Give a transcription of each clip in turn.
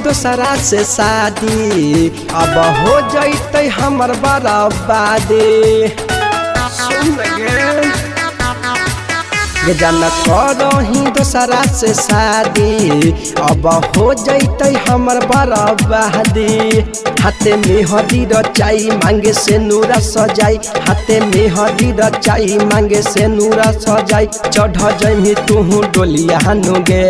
दूसरा से शादी अब हो जैते हमर बर्बादी। सुन गे जान करही दूसरा से शादी अब हो जैते हमर बर्बादी। हाथे में हदी रचाई मांगे से नूरा सजाई, हाथे में हदी रचाई मांगे से नूरा सजाई। चढ़ जमी तू डोलिया नुगे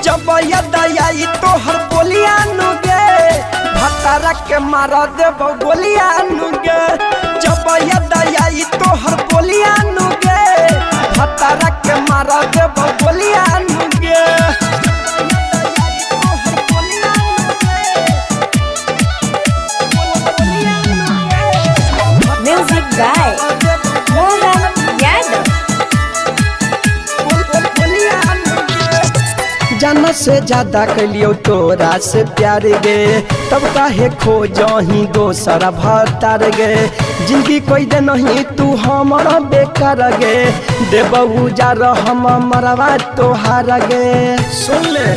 जब याद आई तोहर बोलिया नुगे, भतारा के मारा देव गोलिया नुगे। जब याद आई तोहर बोलिया नुगे, भतारा के मारा देव गोलिया नुगे। Music by Mohan Yadav. जान से ज्यादा कैलियो तोरा से प्यार गे, तब काहे खोजही दोसर भतार गे। जिंदगी कोई दे नहीं तू हमारा बेकार गे, देबू जार हम मरवा तोहार गे। सुन ले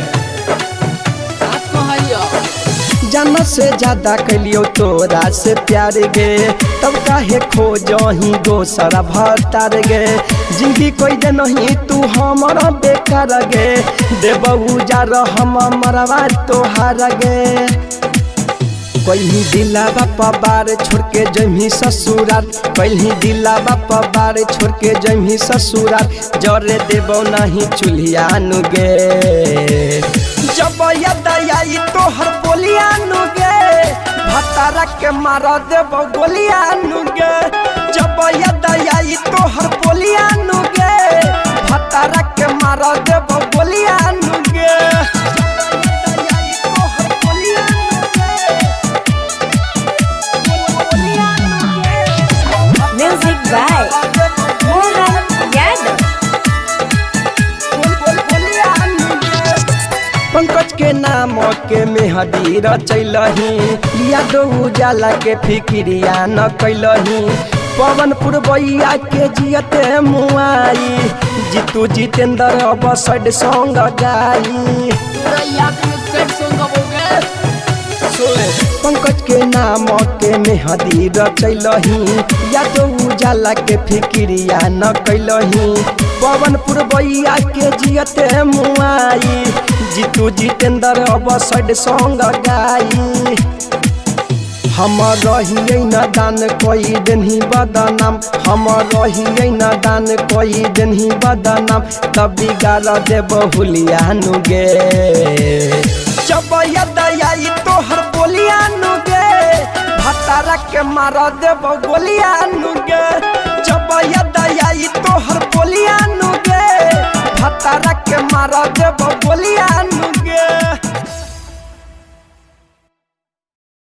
जान से ज्यादा कैलियो तोरा से प्यार गे, तब काहे खोजही दोसर भतार गे। जिंदगी कोई दे नहीं तू हमारा बेकार गे, देबू जार हम मरवा तोहार गे। कहीं दिला बापा बार छोड़ के जमी ससुराल, कहीं दिला बापा बार छोड़ के जमी ससुराल। जरे देबो नहीं चूल्हिया नुगे जब याद आई तोहर बोलिया नुगे, भतारा के मारा देव गोलिया नुगे। जब याद आई तोहर बोलिया नुगे, भतारा के मारा देव गोलिया नुगे। Music by Mohan Yadav. पंकज के नाम के मेहदी रचैलही, यादव उजाला के फिक्रिया न कैलही। पवन पुरबैया के जियते मुआई, जीतू जितेंद्र अब सैड सॉन्ग गाई। पंकज के नाम के मेहदी रचैलही, यादव उजाला के फिक्रिया न कैलही। पवन पुरबैया के जियते मुआई, जीतू जितेंद्र अब सैड सॉन्ग गाई। हम रहिए न दान कोई देनही बदनाम, हम रहिए न दान कोई देनही बदनाम। तब बिगाड़ देव हुलिया नुगे जब याद आई तोहर बोलिया नुगे, भतारा के मारा देव गोलिया नुगे। जब याद आई तोहर बोलिया नुगे, भतारा के मारा देव गोलिया